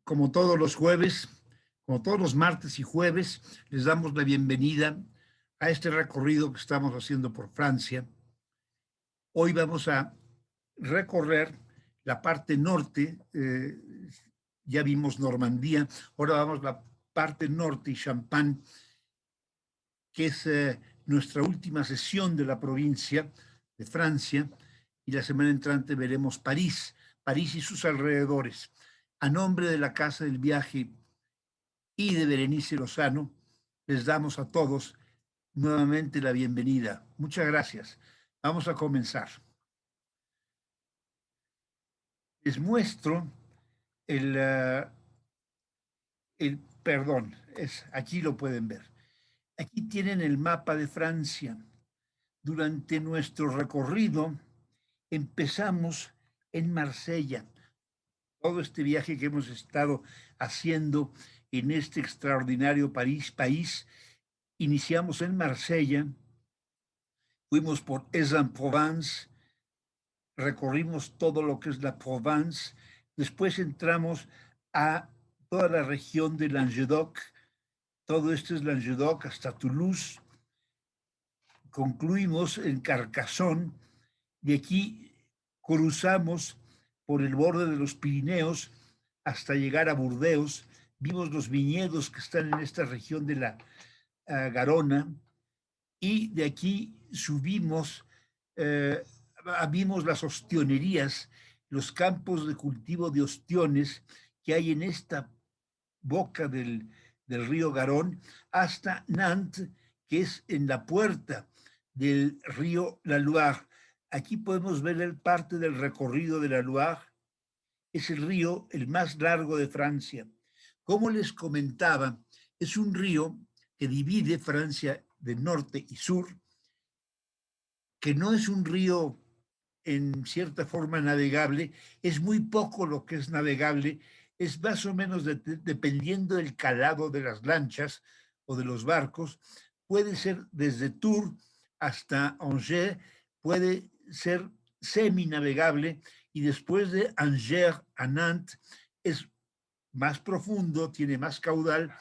como todos los jueves, como todos los martes y jueves, les damos la bienvenida a este recorrido que estamos haciendo por Francia. Hoy vamos a recorrer la parte norte, ya vimos Normandía, ahora vamos a la parte norte y Champagne, que es nuestra última sesión de la provincia de Francia, y la semana entrante veremos París y sus alrededores. A nombre de la Casa del Viaje y de Berenice Lozano, les damos a todos nuevamente la bienvenida. Muchas gracias. Vamos a comenzar. Les muestro perdón, aquí lo pueden ver. Aquí tienen el mapa de Francia. Durante nuestro recorrido empezamos en Marsella. Todo este viaje que hemos estado haciendo en este extraordinario país, iniciamos en Marsella, fuimos por Aix-en-Provence, recorrimos todo lo que es la Provence, después entramos a toda la región de Languedoc, todo esto es Languedoc hasta Toulouse, concluimos en Carcassonne, de aquí cruzamos por el borde de los Pirineos hasta llegar a Burdeos, vimos los viñedos que están en esta región de la Garona, y de aquí subimos, vimos las ostionerías, los campos de cultivo de ostiones que hay en esta boca del río Garón, hasta Nantes, que es en la puerta del río La Loire. Aquí podemos ver el parte del recorrido de la Loire. Es el río el más largo de Francia. Como les comentaba, es un río que divide Francia de norte y sur, que no es un río en cierta forma navegable, es muy poco lo que es navegable, es más o menos dependiendo del calado de las lanchas o de los barcos, puede ser desde Tours hasta Angers, puede ser semi-navegable, y después de Angers a Nantes es más profundo, tiene más caudal,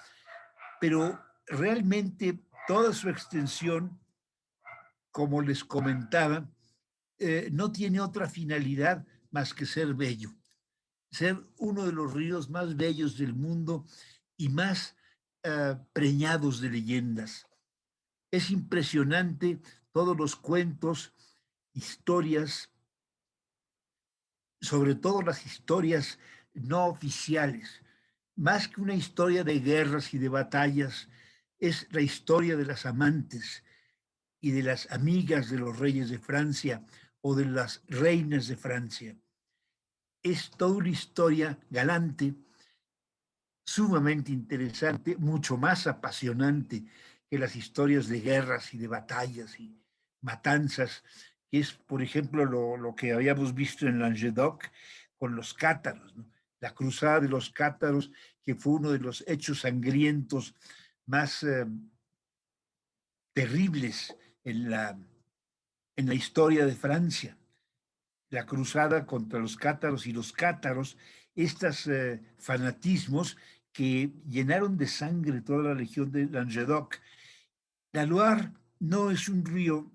pero realmente toda su extensión, como les comentaba, no tiene otra finalidad más que ser bello, ser uno de los ríos más bellos del mundo y más preñados de leyendas. Es impresionante todos los cuentos, historias, sobre todo las historias no oficiales. Más que una historia de guerras y de batallas, es la historia de las amantes y de las amigas de los reyes de Francia o de las reinas de Francia. Es toda una historia galante, sumamente interesante, mucho más apasionante que las historias de guerras y de batallas y matanzas, que es, por ejemplo, lo que habíamos visto en Languedoc con los cátaros, ¿no? La cruzada de los cátaros, que fue uno de los hechos sangrientos más terribles en la historia de Francia. La cruzada contra los cátaros y los cátaros, estos fanatismos que llenaron de sangre toda la región de Languedoc. La Loire no es un río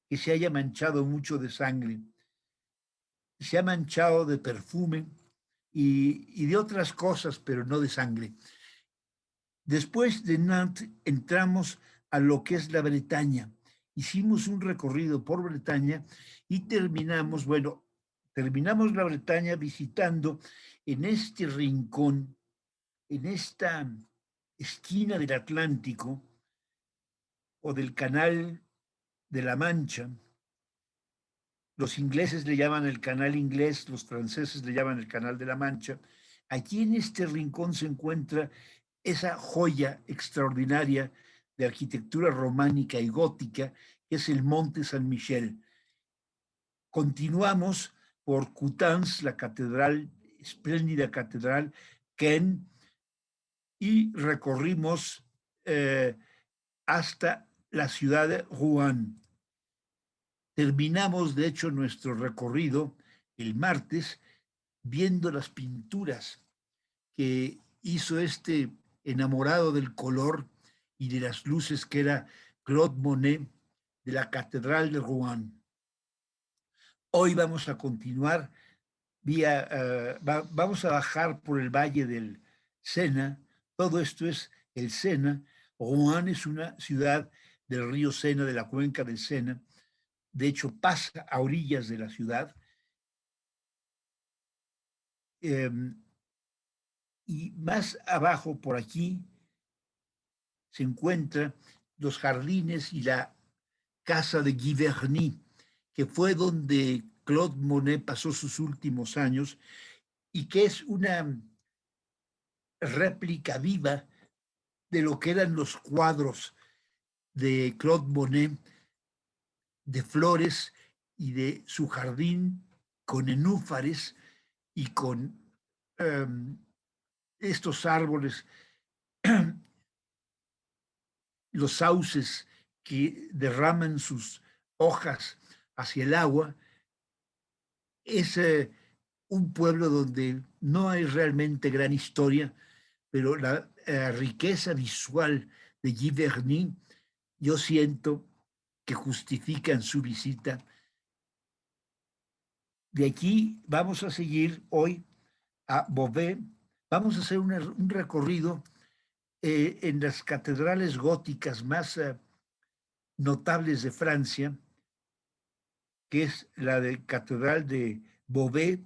que se haya manchado mucho de sangre, se ha manchado de perfume y de otras cosas, pero no de sangre. Después de Nantes entramos a lo que es la Bretaña. Hicimos un recorrido por Bretaña y terminamos la Bretaña visitando en este rincón, en esta esquina del Atlántico o del Canal de la Mancha. Los ingleses le llaman el Canal Inglés, los franceses le llaman el Canal de la Mancha. Aquí en este rincón se encuentra esa joya extraordinaria de arquitectura románica y gótica, que es el Monte San Michel. Continuamos por Coutances, la catedral, espléndida catedral, Caen, y recorrimos hasta la ciudad de Rouen. Terminamos, de hecho, nuestro recorrido el martes viendo las pinturas que hizo este enamorado del color y de las luces, que era Claude Monet, de la Catedral de Rouen. Hoy vamos a continuar vamos a bajar por el valle del Sena. Todo esto es el Sena. Rouen es una ciudad del río Sena, de la cuenca del Sena. De hecho, pasa a orillas de la ciudad. Y más abajo, por aquí, se encuentran los jardines y la casa de Giverny, que fue donde Claude Monet pasó sus últimos años y que es una réplica viva de lo que eran los cuadros de Claude Monet, de flores y de su jardín con nenúfares y con estos árboles, los sauces que derraman sus hojas hacia el agua. Es un pueblo donde no hay realmente gran historia, pero la riqueza visual de Giverny, yo siento que justifican su visita. De aquí vamos a seguir hoy a Beauvais. Vamos a hacer un recorrido en las catedrales góticas más notables de Francia, que es la de Catedral de Beauvais,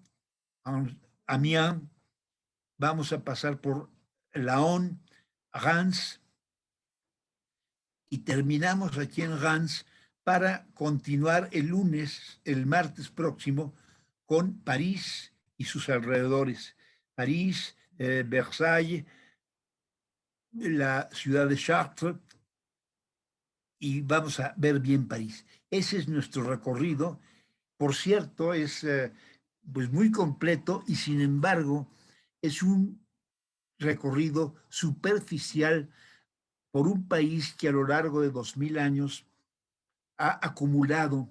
Amiens. Vamos a pasar por Laon, Reims, y terminamos aquí en Reims para continuar el martes próximo, con París y sus alrededores. París, Versalles, la ciudad de Chartres, y vamos a ver bien París. Ese es nuestro recorrido. Por cierto, es pues muy completo, y sin embargo es un recorrido superficial por un país que a lo largo de 2000 años ha acumulado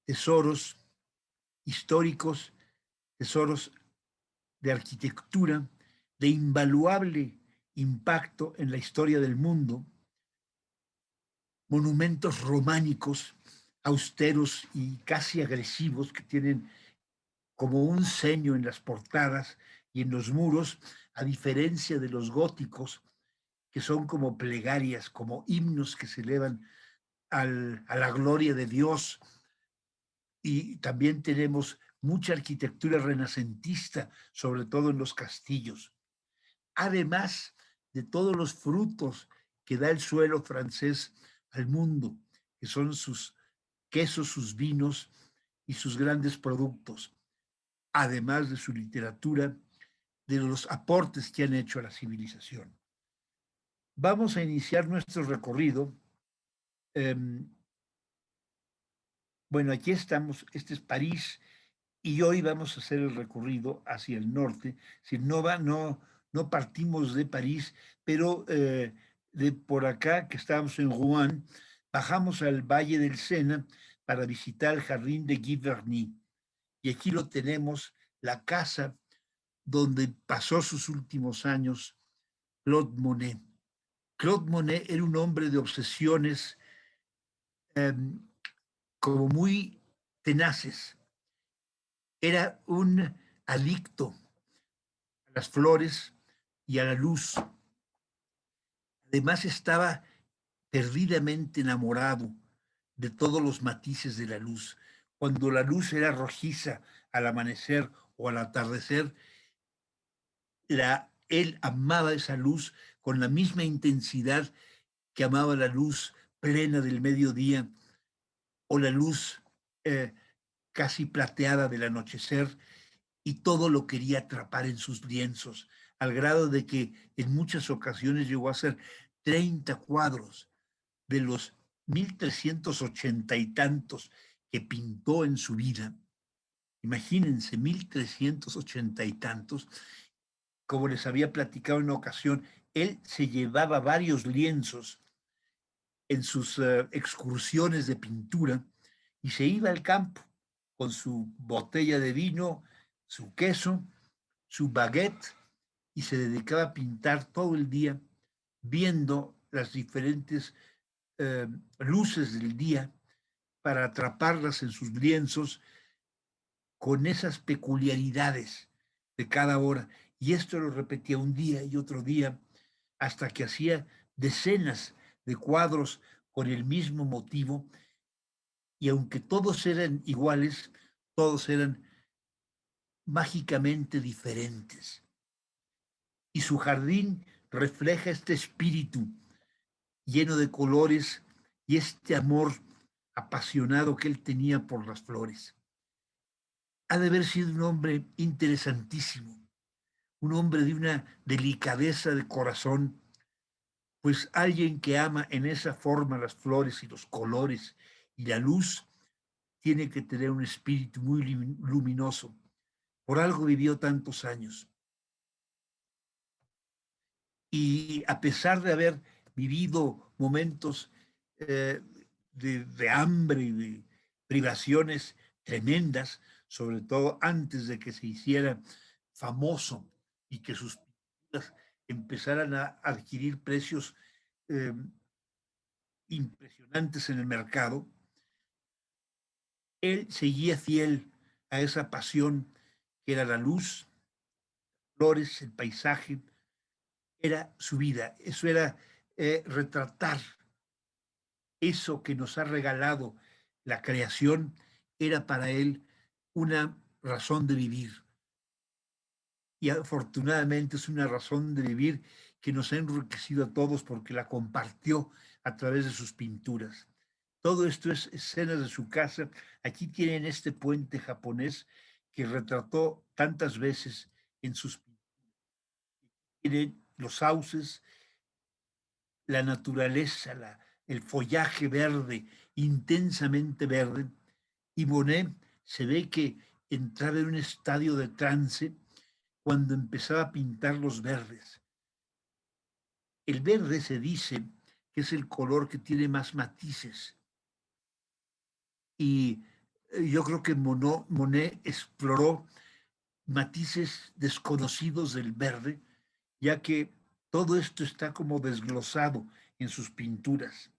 tesoros históricos, tesoros de arquitectura de invaluable impacto en la historia del mundo, monumentos románicos austeros y casi agresivos que tienen como un ceño en las portadas y en los muros, a diferencia de los góticos, que son como plegarias, como himnos que se elevan a la gloria de Dios. Y también tenemos mucha arquitectura renacentista, sobre todo en los castillos. Además de todos los frutos que da el suelo francés al mundo, que son sus quesos, sus vinos y sus grandes productos, además de su literatura, de los aportes que han hecho a la civilización. Vamos a iniciar nuestro recorrido. Bueno, aquí estamos, este es París, y hoy vamos a hacer el recorrido hacia el norte. Si no partimos de París, pero de por acá, que estábamos en Rouen, bajamos al Valle del Sena para visitar el jardín de Giverny. Y aquí lo tenemos, la casa donde pasó sus últimos años Claude Monet. Claude Monet era un hombre de obsesiones eh, como muy tenaces. Era un adicto a las flores y a la luz. Además estaba perdidamente enamorado de todos los matices de la luz. Cuando la luz era rojiza al amanecer o al atardecer, él amaba esa luz con la misma intensidad que amaba la luz plena del mediodía o la luz eh, casi plateada del anochecer, y todo lo quería atrapar en sus lienzos, al grado de que en muchas ocasiones llegó a hacer 30 cuadros de los 1380 y tantos que pintó en su vida. Imagínense, 1380 y tantos. Como les había platicado en una ocasión, él se llevaba varios lienzos en sus excursiones de pintura y se iba al campo con su botella de vino, su queso, su baguette y se dedicaba a pintar todo el día, viendo las diferentes luces del día para atraparlas en sus lienzos con esas peculiaridades de cada hora. Y esto lo repetía un día y otro día hasta que hacía decenas de cuadros con el mismo motivo, y aunque todos eran iguales, todos eran mágicamente diferentes. Y su jardín refleja este espíritu lleno de colores y este amor apasionado que él tenía por las flores. Ha de haber sido un hombre interesantísimo, un hombre de una delicadeza de corazón, pues alguien que ama en esa forma las flores y los colores y la luz tiene que tener un espíritu muy luminoso. Por algo vivió tantos años. Y a pesar de haber vivido momentos de hambre y de privaciones tremendas, sobre todo antes de que se hiciera famoso y que sus pinturas empezaran a adquirir precios eh, impresionantes en el mercado, él seguía fiel a esa pasión que era la luz, flores, el paisaje, era su vida. Eso era retratar eso que nos ha regalado la creación, era para él una razón de vivir. Y afortunadamente es una razón de vivir que nos ha enriquecido a todos porque la compartió a través de sus pinturas. Todo esto es escenas de su casa. Aquí tienen este puente japonés que retrató tantas veces en sus pinturas. Tienen los sauces, la naturaleza, el follaje verde, intensamente verde, y Monet se ve que entraba en un estadio de trance cuando empezaba a pintar los verdes. El verde se dice que es el color que tiene más matices, y yo creo que Monet exploró matices desconocidos del verde, ya que todo esto está como desglosado en sus pinturas.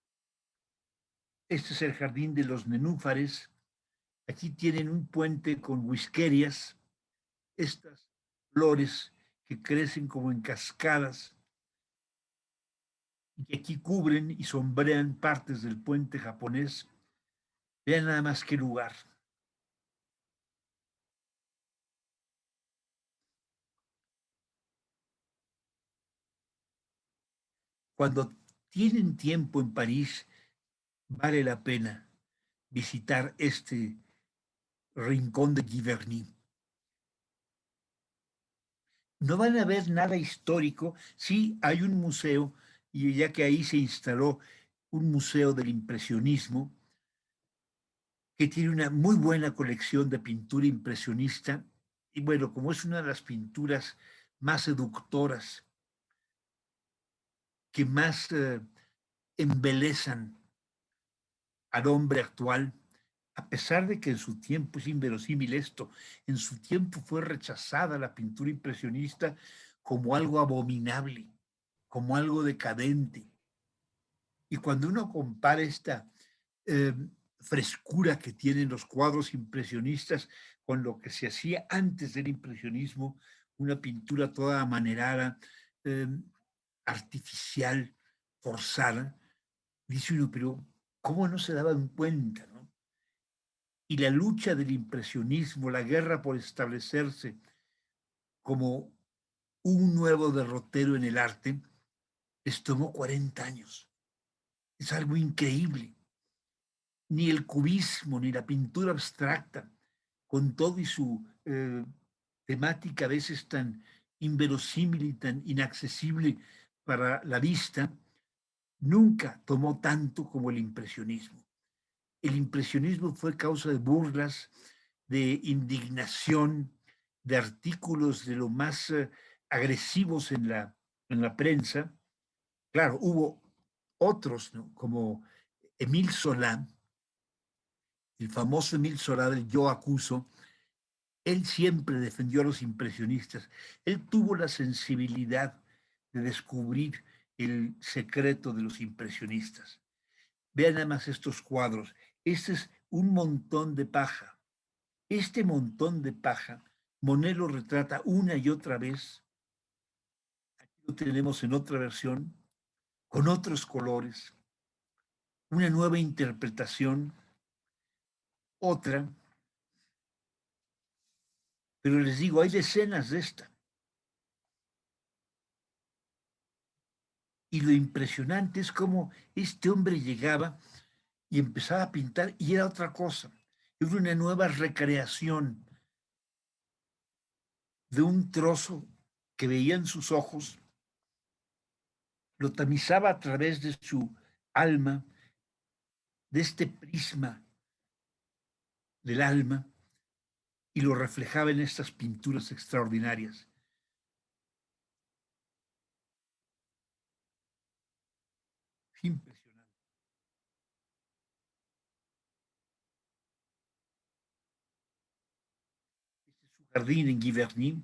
Este es el jardín de los nenúfares. Aquí tienen un puente con whisquerias, estas flores que crecen como en cascadas y que aquí cubren y sombrean partes del puente japonés. Vean nada más qué lugar. Cuando tienen tiempo en París, vale la pena visitar este rincón de Giverny. No van a ver nada histórico, sí hay un museo, y ya que ahí se instaló un museo del impresionismo, que tiene una muy buena colección de pintura impresionista, y bueno, como es una de las pinturas más seductoras, que más embelezan al hombre actual, a pesar de que en su tiempo es inverosímil esto, en su tiempo fue rechazada la pintura impresionista como algo abominable, como algo decadente. Y cuando uno compara esta eh, frescura que tienen los cuadros impresionistas con lo que se hacía antes del impresionismo, una pintura toda amanerada, eh, artificial, forzada, dice uno, pero ¿cómo no se daban cuenta, no? Y la lucha del impresionismo, la guerra por establecerse como un nuevo derrotero en el arte, les tomó 40 años. Es algo increíble. Ni el cubismo, ni la pintura abstracta, con todo y su temática a veces tan inverosímil y tan inaccesible para la vista, nunca tomó tanto como el impresionismo. El impresionismo fue causa de burlas, de indignación, de artículos de lo más agresivos en la prensa. Claro, hubo otros, ¿no? Como Émile Zola, el famoso Emile Zola del Yo Acuso. Él siempre defendió a los impresionistas. Él tuvo la sensibilidad de descubrir el secreto de los impresionistas. Vean además estos cuadros. Este es un montón de paja. Este montón de paja, Monet lo retrata una y otra vez. Aquí lo tenemos en otra versión, con otros colores, una nueva interpretación, otra. Pero les digo, hay decenas de esta. Y lo impresionante es cómo este hombre llegaba y empezaba a pintar y era otra cosa. Era una nueva recreación de un trozo que veía en sus ojos, lo tamizaba a través de su alma, de este prisma del alma, y lo reflejaba en estas pinturas extraordinarias. Impresionante. Este es su jardín en Giverny.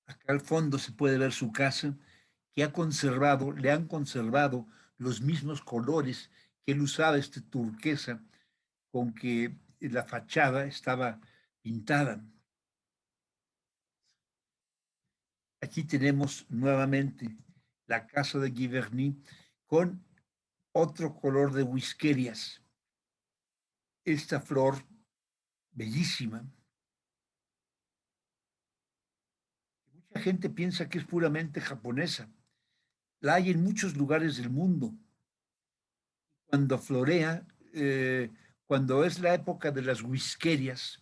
Acá al fondo se puede ver su casa, que ha conservado, le han conservado los mismos colores que él usaba, este turquesa, con que la fachada estaba pintada. Aquí tenemos nuevamente la casa de Giverny con otro color de whisquerias. Esta flor bellísima. Mucha gente piensa que es puramente japonesa. La hay en muchos lugares del mundo. Cuando florea, cuando es la época de las whisquerias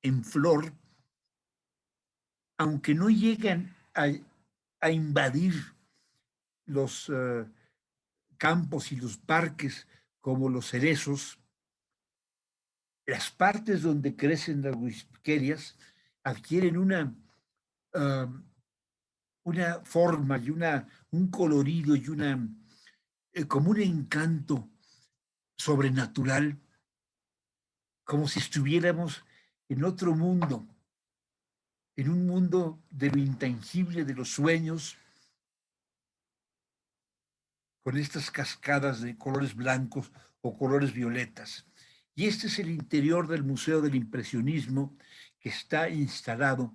en flor, aunque no llegan a invadir los campos y los parques como los cerezos, las partes donde crecen las whisquerias adquieren una forma y un colorido y como un encanto sobrenatural, como si estuviéramos en otro mundo, en un mundo de lo intangible, de los sueños, con estas cascadas de colores blancos o colores violetas. Y este es el interior del Museo del Impresionismo que está instalado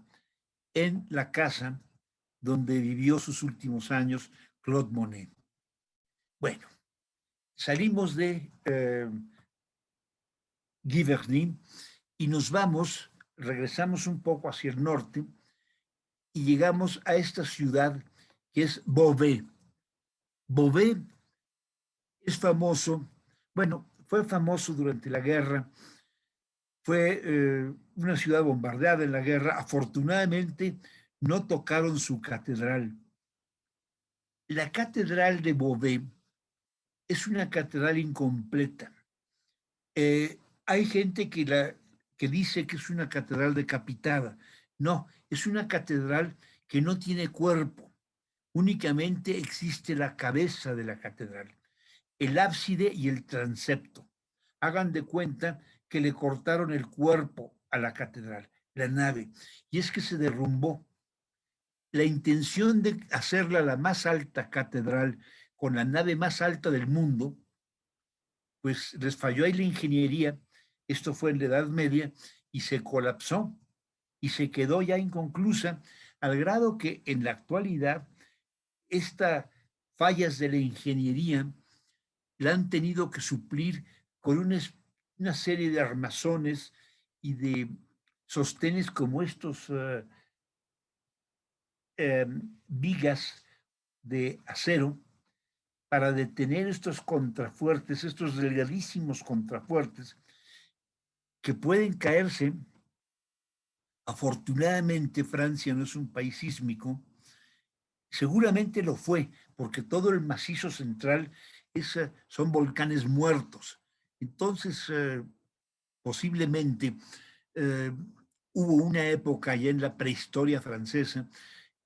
en la casa donde vivió sus últimos años Claude Monet. Bueno, salimos de Giverny y nos vamos, regresamos un poco hacia el norte y llegamos a esta ciudad que es Beauvais. Beauvais es famoso, bueno, fue famoso durante la guerra, fue una ciudad bombardeada en la guerra, afortunadamente no tocaron su catedral. La catedral de Beauvais es una catedral incompleta. Hay gente que dice que es una catedral decapitada. No, es una catedral que no tiene cuerpo. Únicamente existe la cabeza de la catedral, el ábside y el transepto. Hagan de cuenta que le cortaron el cuerpo a la catedral, la nave, y es que se derrumbó. La intención de hacerla la más alta catedral con la nave más alta del mundo, pues les falló ahí la ingeniería. Esto fue en la Edad Media y se colapsó y se quedó ya inconclusa al grado que en la actualidad estas fallas de la ingeniería la han tenido que suplir con una serie de armazones y de sostenes como estos vigas de acero para detener estos contrafuertes, estos delgadísimos contrafuertes que pueden caerse. Afortunadamente Francia no es un país sísmico, seguramente lo fue, porque todo el macizo central son volcanes muertos. Entonces, posiblemente eh, hubo una época ya en la prehistoria francesa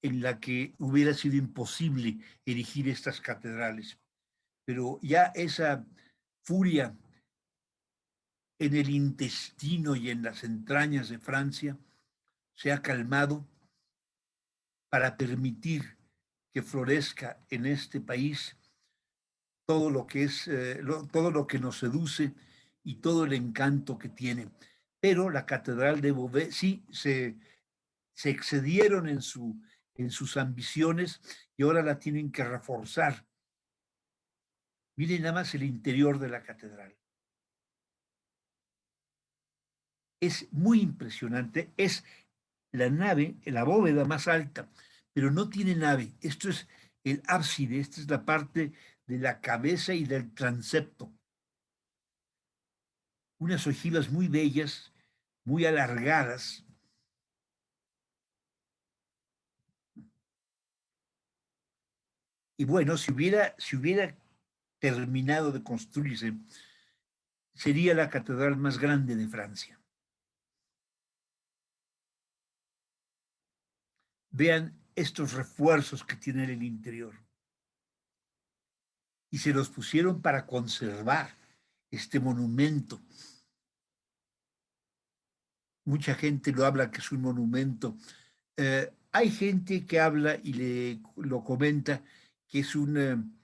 en la que hubiera sido imposible erigir estas catedrales. Pero ya esa furia en el intestino y en las entrañas de Francia se ha calmado para permitir que florezca en este país todo lo que es, todo lo que nos seduce y todo el encanto que tiene. Pero la Catedral de Beauvais sí se excedieron en sus ambiciones y ahora la tienen que reforzar. Miren nada más el interior de la catedral. Es muy impresionante. Es la nave, la bóveda más alta, pero no tiene nave. Esto es el ábside, esta es la parte de la cabeza y del transepto. Unas ojivas muy bellas, muy alargadas. Y bueno, si hubiera terminado de construirse, sería la catedral más grande de Francia. Vean estos refuerzos que tiene en el interior. Y se los pusieron para conservar este monumento. Mucha gente lo habla que es un monumento. Hay gente que habla y lo comenta que es un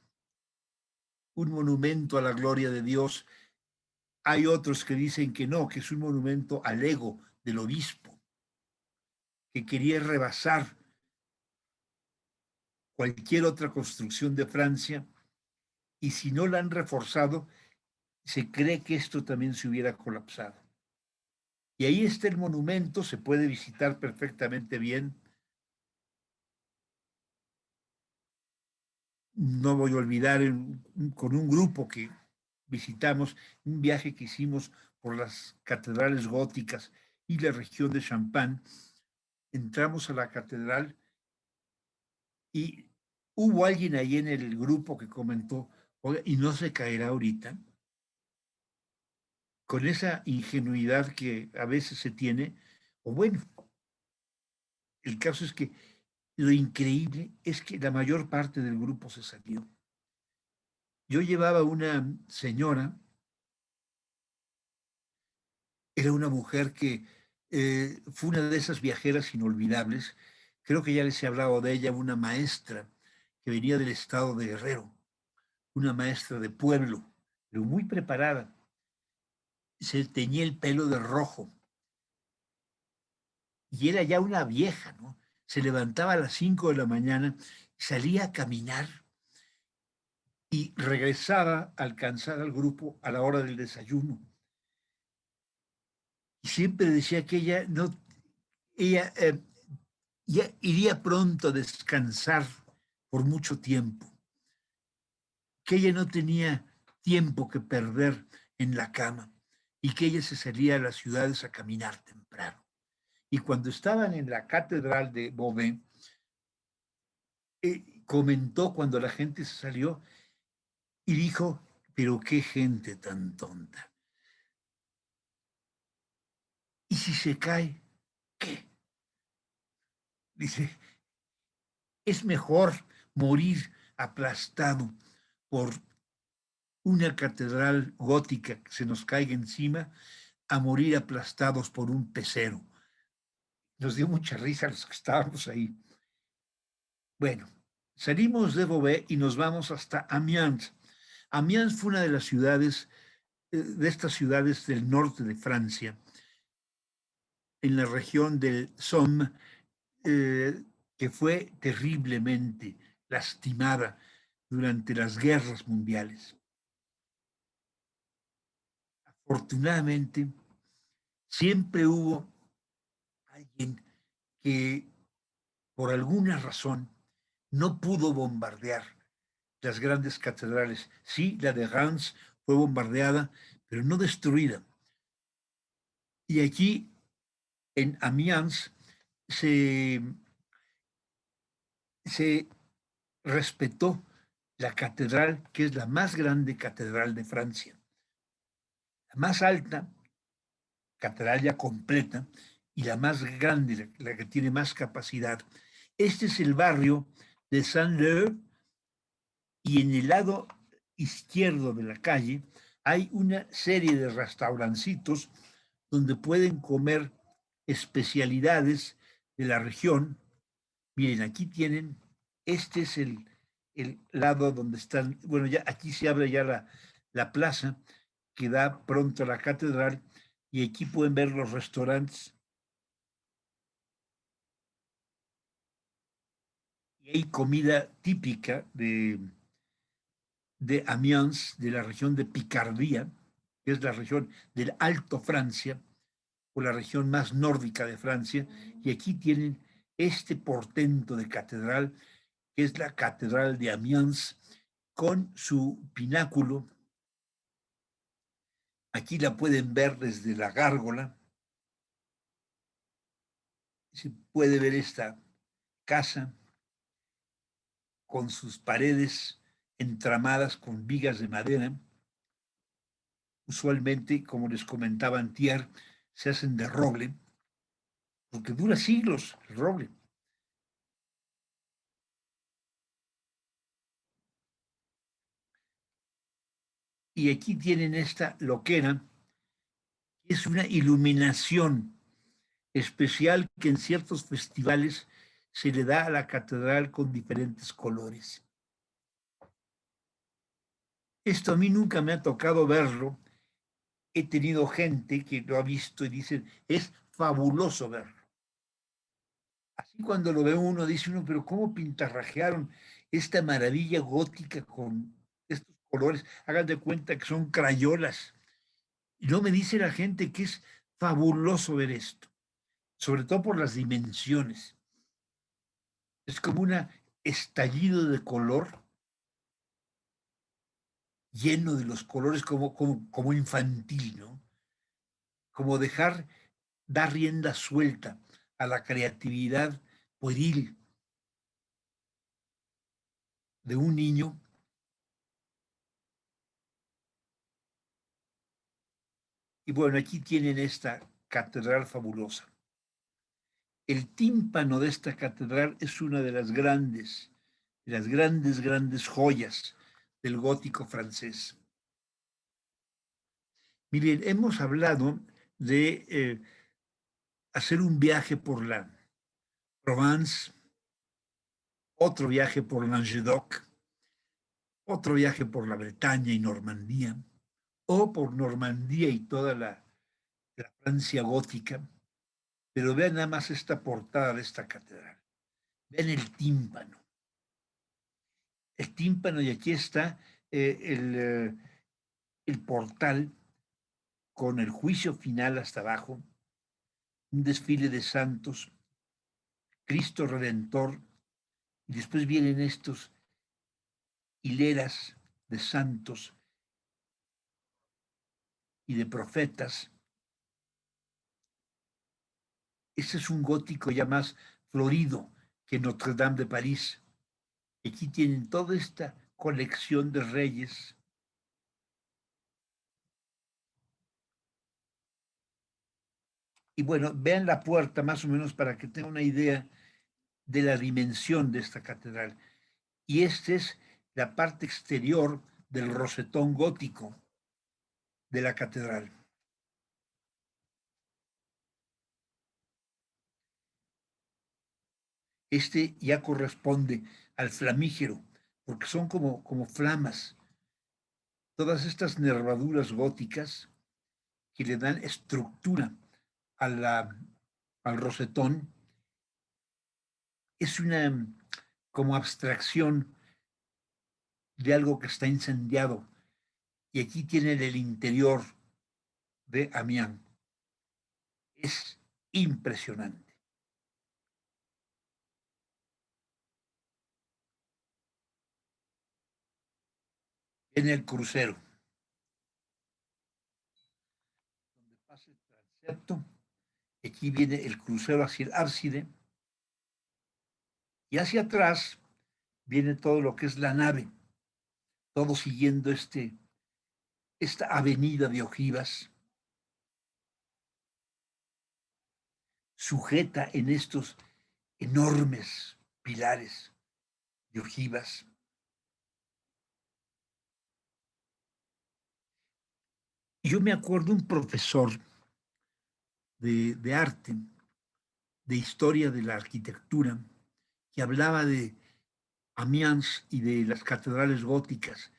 monumento a la gloria de Dios. Hay otros que dicen que no, que es un monumento al ego del obispo, que quería rebasar cualquier otra construcción de Francia y si no la han reforzado, se cree que esto también se hubiera colapsado. Y ahí está el monumento, se puede visitar perfectamente bien. No voy a olvidar con un grupo que visitamos, un viaje que hicimos por las catedrales góticas y la región de Champagne. Entramos a la catedral y hubo alguien ahí en el grupo que comentó, oye, ¿y no se caerá ahorita? Con esa ingenuidad que a veces se tiene, o bueno, el caso es que lo increíble es que la mayor parte del grupo se salió. Yo llevaba una señora, era una mujer que fue una de esas viajeras inolvidables. Creo que ya les he hablado de ella, una maestra que venía del estado de Guerrero, una maestra de pueblo, pero muy preparada. Se teñía el pelo de rojo y era ya una vieja, ¿no? Se levantaba a las 5 de la mañana, salía a caminar y regresaba a alcanzar al grupo a la hora del desayuno. Y siempre decía que ella no, ella ya iría pronto a descansar por mucho tiempo, que ella no tenía tiempo que perder en la cama y que ella se salía a las ciudades a caminar temprano. Y cuando estaban en la catedral de Beauvais, comentó cuando la gente se salió y dijo, pero qué gente tan tonta. ¿Y si se cae? ¿Qué? Dice, es mejor morir aplastado por una catedral gótica que se nos caiga encima a morir aplastados por un pecero. Nos dio mucha risa a los que estábamos ahí. Bueno, salimos de Beauvais y nos vamos hasta Amiens. Amiens fue una de las ciudades, de estas ciudades del norte de Francia, en la región del Somme, que fue terriblemente lastimada durante las guerras mundiales. Afortunadamente, siempre hubo alguien que por alguna razón no pudo bombardear las grandes catedrales. Sí, la de Reims fue bombardeada, pero no destruida. Y aquí en Amiens se, se respetó la catedral, que es la más grande catedral de Francia. La más alta, catedral ya completa, y la más grande, la que tiene más capacidad. Este es el barrio de Saint-Leu y en el lado izquierdo de la calle hay una serie de restaurancitos donde pueden comer especialidades de la región. Miren, aquí tienen, este es el lado donde están, bueno, ya aquí se abre ya la plaza que da pronto a la catedral y aquí pueden ver los restaurantes. Y hay comida típica de Amiens, de la región de Picardía, que es la región del Alto Francia, o la región más nórdica de Francia, y aquí tienen este portento de catedral, que es la Catedral de Amiens, con su pináculo. Aquí la pueden ver desde la gárgola. Se puede ver esta casa con sus paredes entramadas con vigas de madera. Usualmente, como les comentaba antier, se hacen de roble, porque dura siglos el roble. Y aquí tienen esta loquera, que es una iluminación especial que en ciertos festivales se le da a la catedral con diferentes colores. Esto a mí nunca me ha tocado verlo. He tenido gente que lo ha visto y dicen, es fabuloso verlo. Así cuando lo ve uno, dice uno, pero ¿cómo pintarrajearon esta maravilla gótica con estos colores? Hagan de cuenta que son crayolas. Y no me dice la gente que es fabuloso ver esto, sobre todo por las dimensiones. Es como un estallido de color lleno de los colores como infantil, ¿no? Como dejar, dar rienda suelta a la creatividad pueril de un niño. Y bueno, aquí tienen esta catedral fabulosa. El tímpano de esta catedral es una de las grandes joyas del gótico francés. Miren, hemos hablado de hacer un viaje por la Provence, otro viaje por Languedoc, otro viaje por la Bretaña y Normandía, o por Normandía y toda la Francia gótica. Pero vean nada más esta portada de esta catedral. Vean el tímpano. El tímpano y aquí está el portal con el juicio final hasta abajo, un desfile de santos, Cristo Redentor, y después vienen estos hileras de santos y de profetas. Ese es un gótico ya más florido que Notre Dame de París. Aquí tienen toda esta colección de reyes. Y bueno, vean la puerta más o menos para que tengan una idea de la dimensión de esta catedral. Y esta es la parte exterior del rosetón gótico de la catedral. Este ya corresponde al flamígero, porque son como flamas. Todas estas nervaduras góticas que le dan estructura a al rosetón es una como abstracción de algo que está incendiado. Y aquí tienen el interior de Amiens. Es impresionante. En el crucero, donde pasa el transepto, aquí viene el crucero hacia el ábside, y hacia atrás viene todo lo que es la nave, todo siguiendo esta avenida de ojivas, sujeta en estos enormes pilares de ojivas. yo me acuerdo un profesor de arte, de historia de la arquitectura, que hablaba de Amiens y de las catedrales góticas.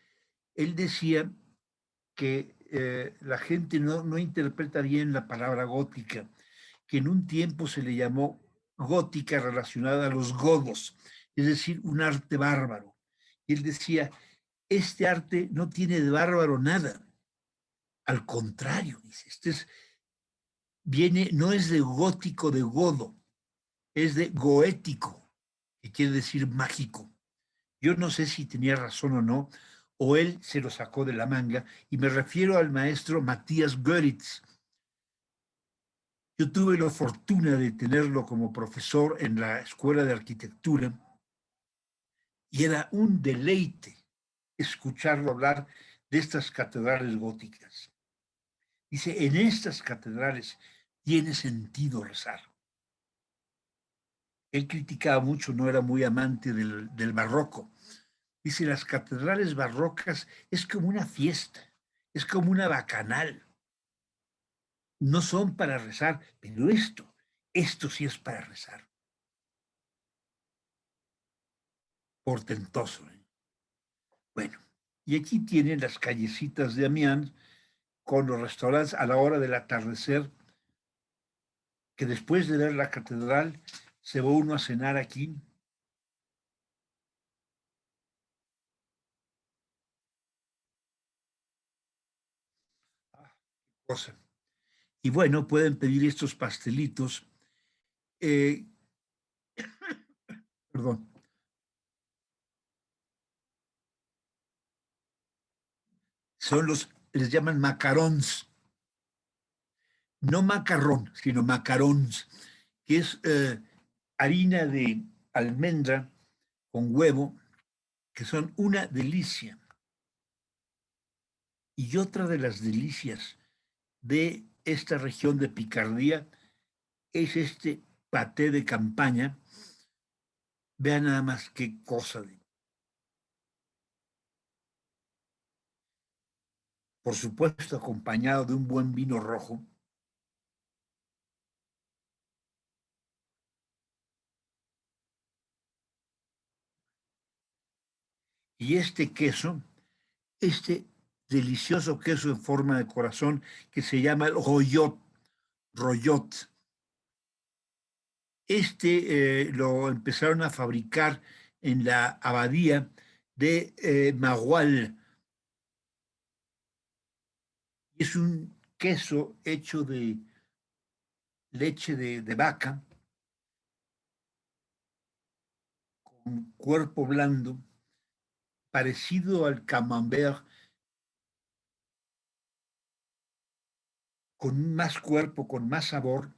Él decía que la gente no interpreta bien la palabra gótica, que en un tiempo se le llamó gótica relacionada a los godos, es decir, un arte bárbaro. Y él decía, este arte no tiene de bárbaro nada. Al contrario, dice, no es de gótico de godo, es de goético, que quiere decir mágico. Yo no sé si tenía razón o no, o él se lo sacó de la manga, y me refiero al maestro Matías Goeritz. Yo tuve la fortuna de tenerlo como profesor en la Escuela de Arquitectura y era un deleite escucharlo hablar de estas catedrales góticas. Dice, en estas catedrales tiene sentido rezar. Él criticaba mucho, no era muy amante del barroco. Dice, las catedrales barrocas es como una fiesta, es como una bacanal. No son para rezar, pero esto sí es para rezar. Portentoso. Bueno, y aquí tienen las callecitas de Amiens con los restaurantes a la hora del atardecer, que después de ver la catedral se va uno a cenar aquí. Ah, qué cosa. Y bueno, pueden pedir estos pastelitos. eh, Perdón, les llaman macarons, no macarrón, sino macarons, que es harina de almendra con huevo, que son una delicia. Y otra de las delicias de esta región de Picardía es este paté de campaña. Vean nada más qué cosa. Por supuesto, acompañado de un buen vino rojo. Y este queso, este delicioso queso en forma de corazón que se llama el royot. Lo empezaron a fabricar en la abadía de Magual. Es un queso hecho de leche de vaca con cuerpo blando, parecido al camembert, con más cuerpo, con más sabor.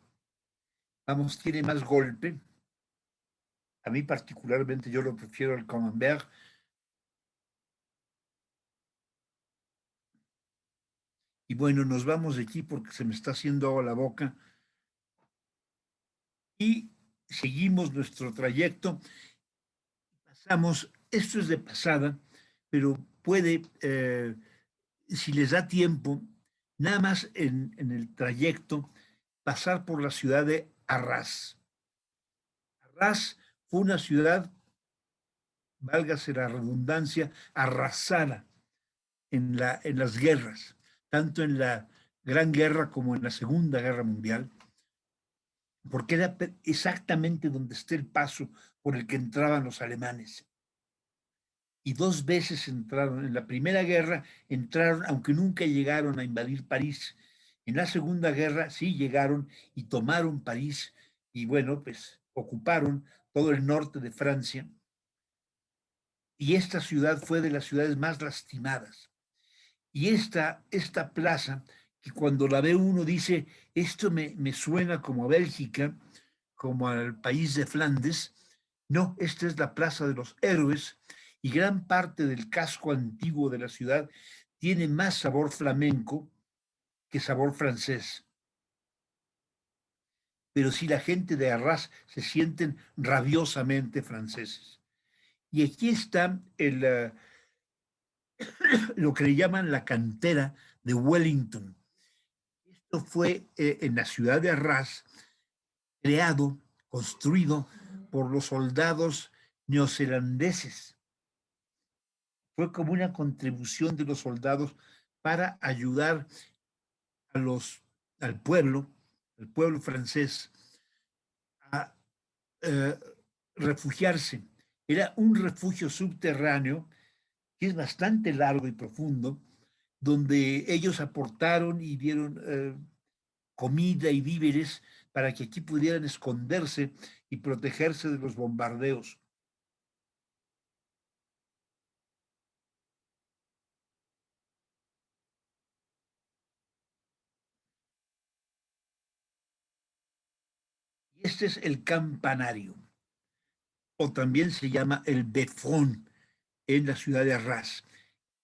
Vamos, tiene más golpe. A mí particularmente yo lo prefiero al camembert. Y bueno, nos vamos de aquí porque se me está haciendo agua la boca y seguimos nuestro trayecto. Pasamos, esto es de pasada, pero puede, si les da tiempo, nada más en el trayecto, pasar por la ciudad de Arras. Arras fue una ciudad, válgase la redundancia, arrasada en las guerras, tanto en la Gran Guerra como en la Segunda Guerra Mundial, porque era exactamente donde está el paso por el que entraban los alemanes. Y dos veces entraron. En la Primera Guerra entraron, aunque nunca llegaron a invadir París. En la Segunda Guerra sí llegaron y tomaron París y bueno, pues ocuparon todo el norte de Francia. Y esta ciudad fue de las ciudades más lastimadas. Y esta plaza, que cuando la ve uno dice, esto me suena como a Bélgica, como al país de Flandes. No, esta es la Plaza de los Héroes y gran parte del casco antiguo de la ciudad tiene más sabor flamenco que sabor francés. Pero sí, la gente de Arras se sienten rabiosamente franceses. Y aquí está lo que le llaman la cantera de Wellington. Esto fue en la ciudad de Arras, creado, construido por los soldados neozelandeses. Fue como una contribución de los soldados para ayudar a al pueblo francés, a eh, refugiarse. Era un refugio subterráneo que es bastante largo y profundo, donde ellos aportaron y dieron comida y víveres para que aquí pudieran esconderse y protegerse de los bombardeos. Y este es el campanario, o también se llama el Beffron en la ciudad de Arras.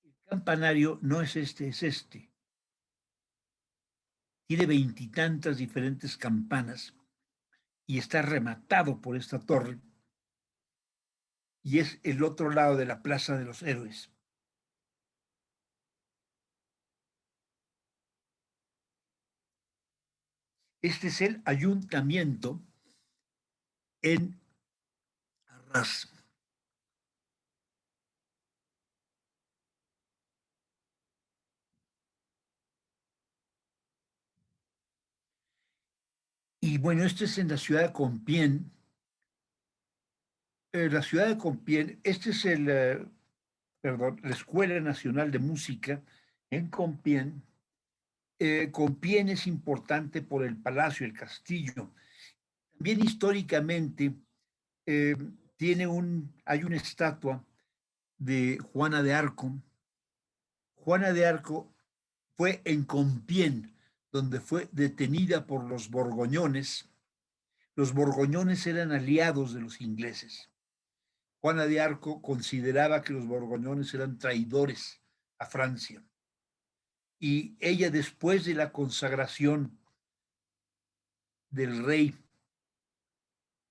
El campanario no es este, es este. Tiene veintitantas diferentes campanas y está rematado por esta torre y es el otro lado de la Plaza de los Héroes. Este es el ayuntamiento en Arras. Y bueno, este es en la ciudad de Compiègne. La ciudad de Compiègne, este es perdón, la Escuela Nacional de Música en Compiègne. Compiègne es importante por el palacio, el castillo. También históricamente eh, hay una estatua de Juana de Arco. Juana de Arco fue en Compiègne, donde fue detenida por los borgoñones. Los borgoñones eran aliados de los ingleses. Juana de Arco consideraba que los borgoñones eran traidores a Francia. Y ella, después de la consagración del rey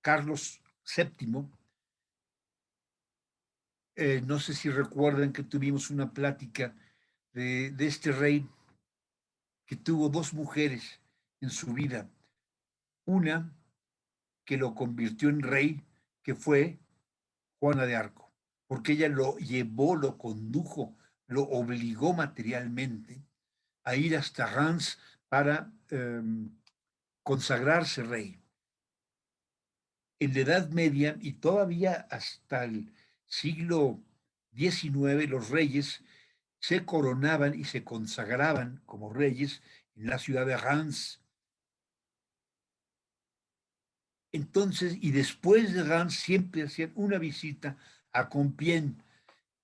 Carlos VII, no sé si recuerdan que tuvimos una plática de este rey que tuvo dos mujeres en su vida. Una que lo convirtió en rey, que fue Juana de Arco, porque ella lo llevó, lo condujo, lo obligó materialmente a ir hasta Reims para consagrarse rey. En la Edad Media y todavía hasta el siglo XIX, los reyes se coronaban y se consagraban como reyes en la ciudad de Reims. Entonces, y después de Reims siempre hacían una visita a Compiègne.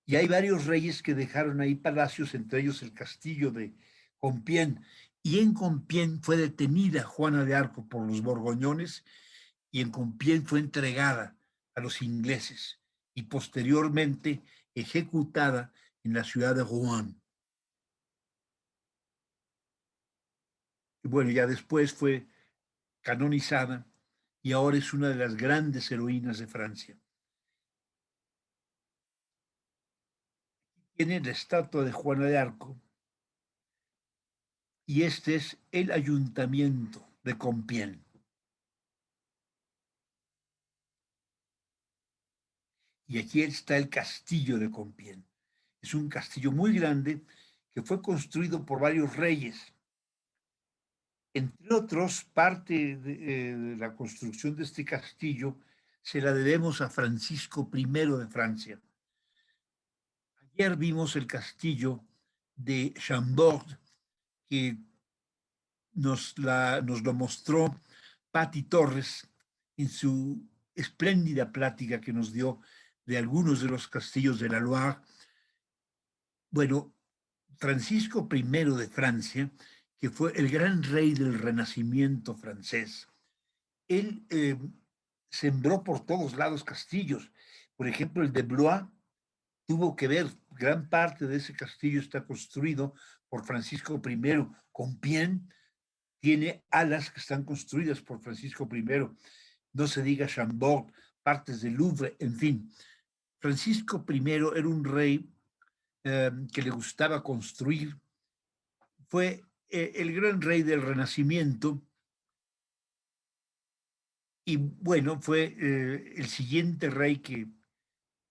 Y hay varios reyes que dejaron ahí palacios, entre ellos el castillo de Compiègne. Y en Compiègne fue detenida Juana de Arco por los borgoñones y en Compiègne fue entregada a los ingleses y posteriormente ejecutada en la ciudad de Rouen. Y bueno, ya después fue canonizada y ahora es una de las grandes heroínas de Francia. Tiene la estatua de Juana de Arco y este es el ayuntamiento de Compiègne. Y aquí está el castillo de Compiègne. Es un castillo muy grande que fue construido por varios reyes. Entre otros, parte de la construcción de este castillo se la debemos a Francisco I de Francia. Ayer vimos el castillo de Chambord, que nos lo mostró Patti Torres en su espléndida plática que nos dio de algunos de los castillos de la Loire. Bueno, Francisco I de Francia, que fue el gran rey del Renacimiento francés, él sembró por todos lados castillos. Por ejemplo, el de Blois tuvo que ver, gran parte de ese castillo está construido por Francisco I. Compiègne tiene alas que están construidas por Francisco I. No se diga Chambord, partes del Louvre, en fin. Francisco I era un rey que le gustaba construir. Fue el gran rey del Renacimiento, y bueno, fue el siguiente rey que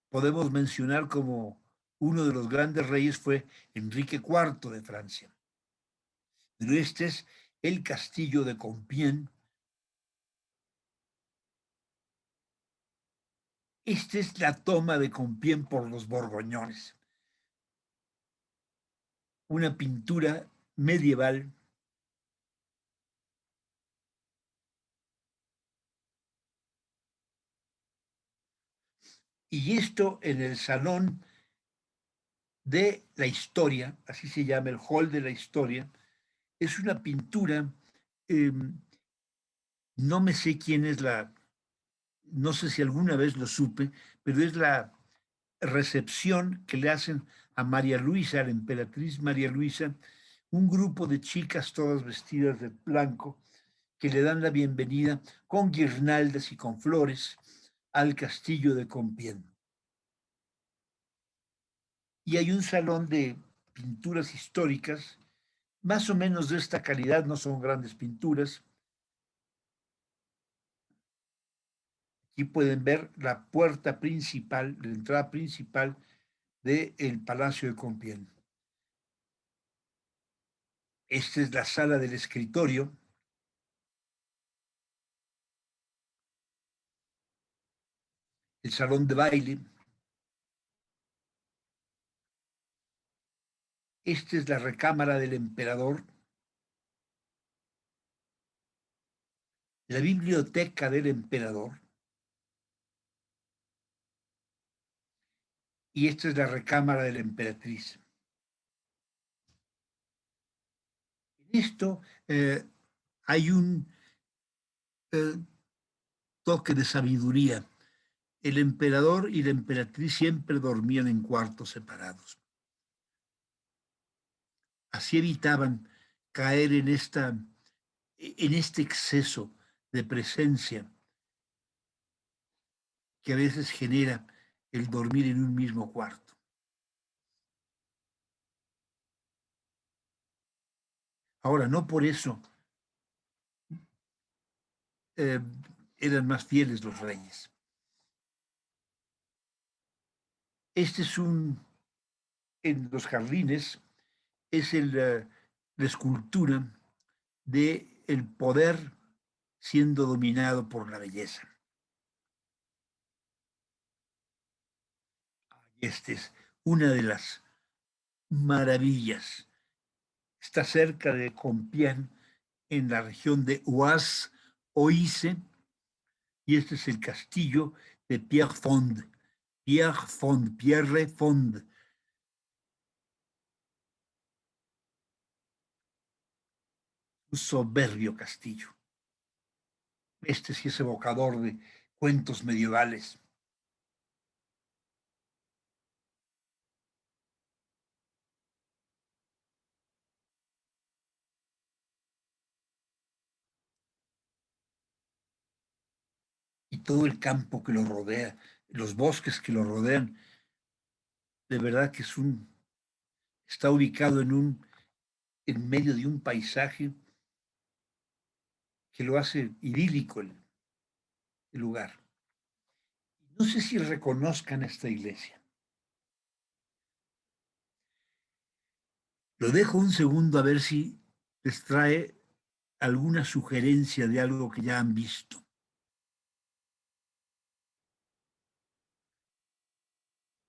podemos mencionar como uno de los grandes reyes fue Enrique IV de Francia. Pero este es el castillo de Compiègne. Esta es la toma de Compiègne por los borgoñones. Una pintura medieval y esto en el salón de la historia, así se llama el hall de la historia, es una pintura, eh, no me sé quién es la, no sé si alguna vez lo supe, pero es la recepción que le hacen a María Luisa, a la emperatriz María Luisa, un grupo de chicas todas vestidas de blanco que le dan la bienvenida con guirnaldas y con flores al castillo de Compiègne. Y hay un salón de pinturas históricas, más o menos de esta calidad, no son grandes pinturas. Aquí pueden ver la puerta principal, la entrada principal del Palacio de Compiègne. Esta es la sala del escritorio, el salón de baile. Esta es la recámara del emperador, la biblioteca del emperador, y esta es la recámara de la emperatriz. En esto hay un eh, toque de sabiduría. El emperador y la emperatriz siempre dormían en cuartos separados. Así evitaban caer en este exceso de presencia que a veces genera el dormir en un mismo cuarto. Ahora, no por eso eh, eran más fieles los reyes. Este es en los jardines, es la escultura de el poder siendo dominado por la belleza. Esta es una de las maravillas. Está cerca de Compiègne, en la región de Oise, Oise, y este es el castillo de Pierre Fond. Pierre Fond. Un soberbio castillo. Este sí es evocador de cuentos medievales. Y todo el campo que lo rodea, los bosques que lo rodean, de verdad que está ubicado en medio de un paisaje que lo hace idílico el lugar. No sé si reconozcan esta iglesia. Lo dejo un segundo a ver si les trae alguna sugerencia de algo que ya han visto.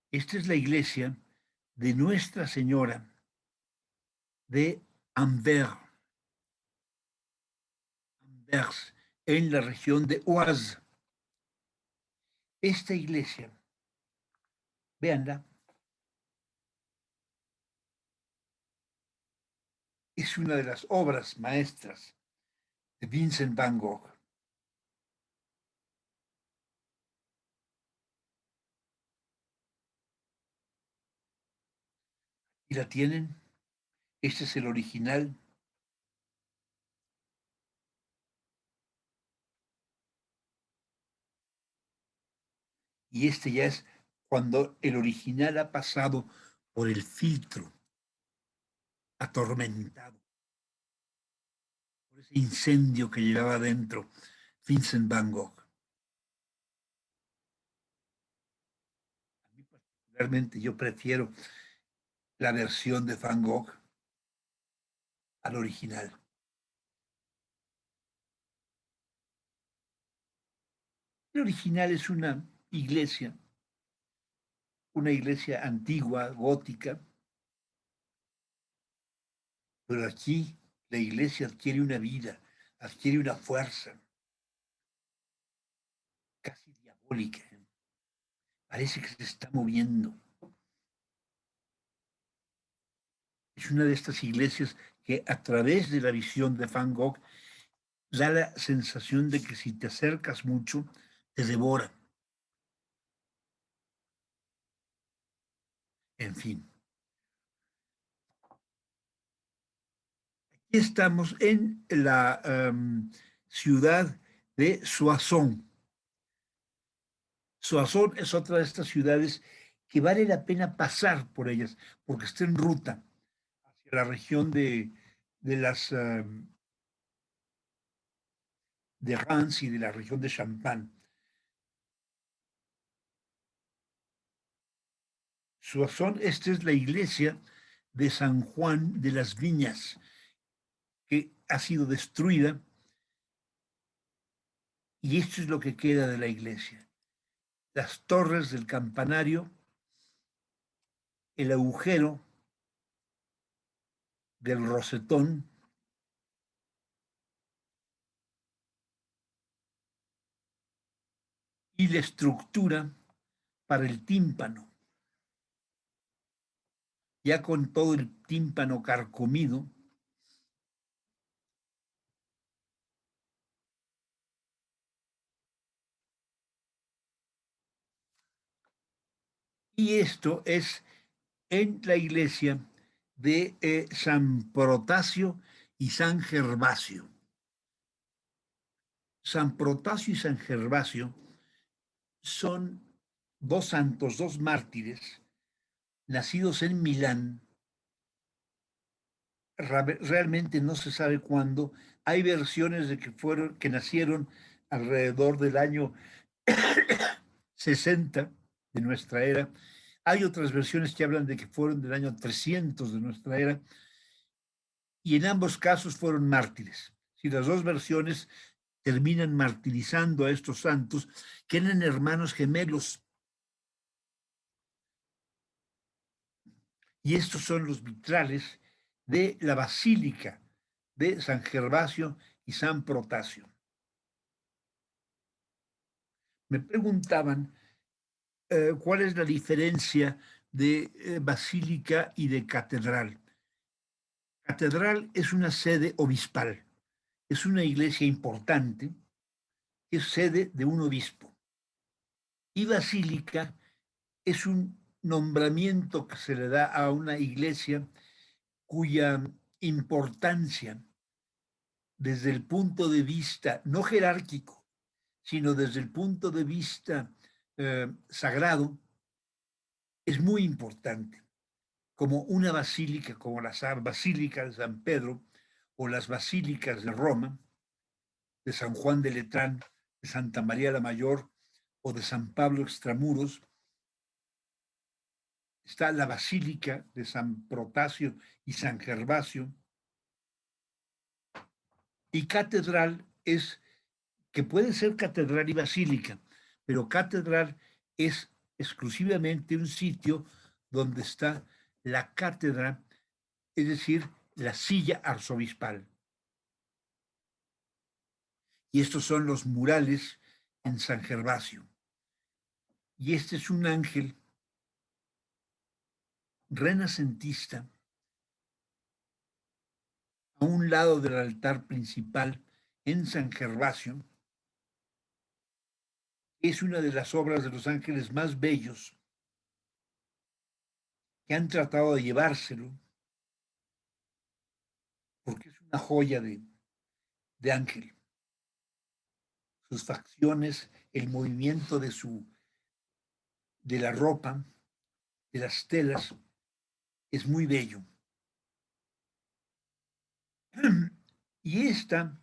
Esta es la iglesia de Nuestra Señora de Anvers, Anvers, en la región de Oise. Esta iglesia, véanla, es una de las obras maestras de Vincent Van Gogh. Y la tienen, este es el original. Y este ya es cuando el original ha pasado por el filtro atormentado. por ese incendio que llevaba dentro Vincent Van Gogh. A mí particularmente yo prefiero la versión de Van Gogh al original. El original es una iglesia antigua, gótica, pero aquí la iglesia adquiere una vida, adquiere una fuerza casi diabólica. Parece que se está moviendo. Es una de estas iglesias que a través de la visión de Van Gogh da la sensación de que si te acercas mucho, te devora. En fin. Aquí estamos en la ciudad de Soissons. Soissons es otra de estas ciudades que vale la pena pasar por ellas, porque está en ruta hacia la región de Reims y de la región de Champagne. Soissons, esta es la iglesia de San Juan de las Viñas, que ha sido destruida, y esto es lo que queda de la iglesia. Las torres del campanario, el agujero del rosetón, y la estructura para el tímpano, ya con todo el tímpano carcomido. Y esto es en la iglesia de San Protasio y San Gervasio. San Protasio y San Gervasio son dos santos, dos mártires, nacidos en Milán. Realmente no se sabe cuándo. Hay versiones de que nacieron alrededor del año 60 de nuestra era. Hay otras versiones que hablan de que fueron del año 300 de nuestra era, y en ambos casos fueron mártires. Si las dos versiones terminan martirizando a estos santos, que eran hermanos gemelos. Y estos son los vitrales de la Basílica de San Gervasio y San Protasio. Me preguntaban cuál es la diferencia de basílica y de catedral. Catedral es una sede obispal, es una iglesia importante, es sede de un obispo. Y basílica es un nombramiento que se le da a una iglesia cuya importancia desde el punto de vista no jerárquico, sino desde el punto de vista sagrado, es muy importante, como una basílica, como la Basílica de San Pedro o las basílicas de Roma, de San Juan de Letrán, de Santa María la Mayor o de San Pablo Extramuros. Está la Basílica de San Protasio y San Gervasio. Y catedral es, que puede ser catedral y basílica, pero catedral es exclusivamente un sitio donde está la cátedra, es decir, la silla arzobispal. Y estos son los murales en San Gervasio. Y este es un ángel renacentista a un lado del altar principal en San Gervasio. Es una de las obras de los ángeles más bellos que han tratado de llevárselo, porque es una joya de ángel. Sus facciones, el movimiento de la ropa, de las telas, es muy bello. Y esta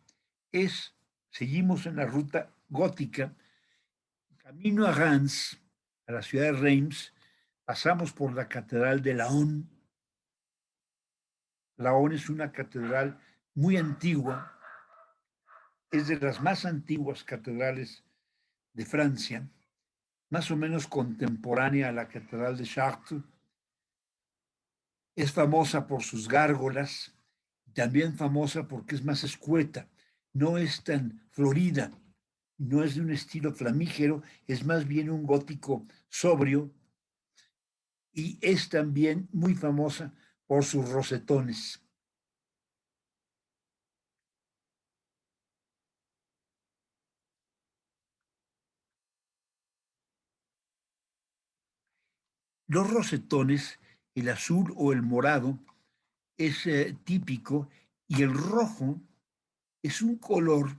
seguimos en la ruta gótica, camino a Reims, a la ciudad de Reims, pasamos por la Catedral de Laon. Laon es una catedral muy antigua, es de las más antiguas catedrales de Francia, más o menos contemporánea a la Catedral de Chartres. Es famosa por sus gárgolas, también famosa porque es más escueta, no es tan florida, no es de un estilo flamígero, es más bien un gótico sobrio, y es también muy famosa por sus rosetones. Los rosetones, el azul o el morado, es típico, y el rojo es un color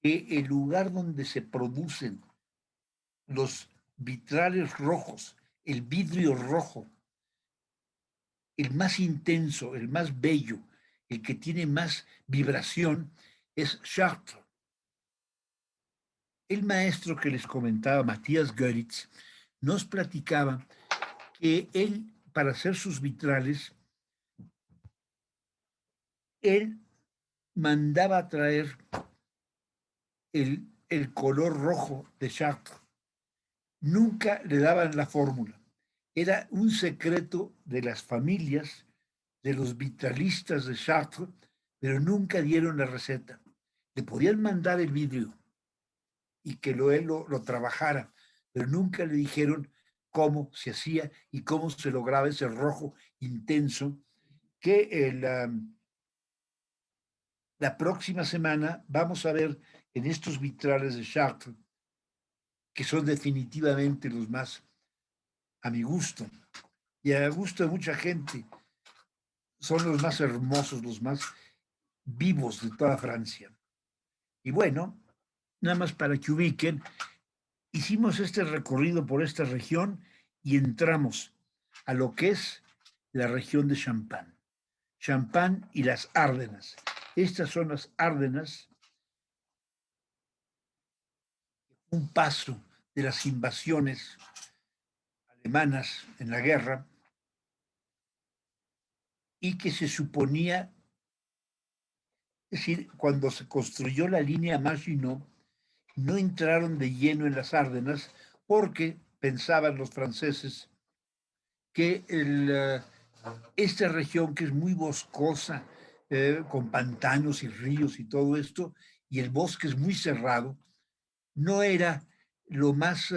que el lugar donde se producen los vitrales rojos, el vidrio rojo, el más intenso, el más bello, el que tiene más vibración, es Chartres. El maestro que les comentaba, Matías Goeritz, nos platicaba que él, para hacer sus vitrales, él mandaba a traer el color rojo de Chartres. Nunca le daban la fórmula. Era un secreto de las familias, de los vitralistas de Chartres, pero nunca dieron la receta. Le podían mandar el vidrio y que él lo trabajara, pero nunca le dijeron cómo se hacía y cómo se lograba ese rojo intenso que la próxima semana vamos a ver en estos vitrales de Chartres, que son definitivamente los más a mi gusto y a gusto de mucha gente, son los más hermosos, los más vivos de toda Francia. Y bueno, nada más para que ubiquen, hicimos este recorrido por esta región y entramos a lo que es la región de Champagne. Champagne y las Árdenas. Estas son las Árdenas, un paso de las invasiones alemanas en la guerra, y que se suponía, es decir, cuando se construyó la línea Maginot, no entraron de lleno en las Árdenas porque pensaban los franceses que esta región, que es muy boscosa, con pantanos y ríos y todo esto, y el bosque es muy cerrado, no era lo más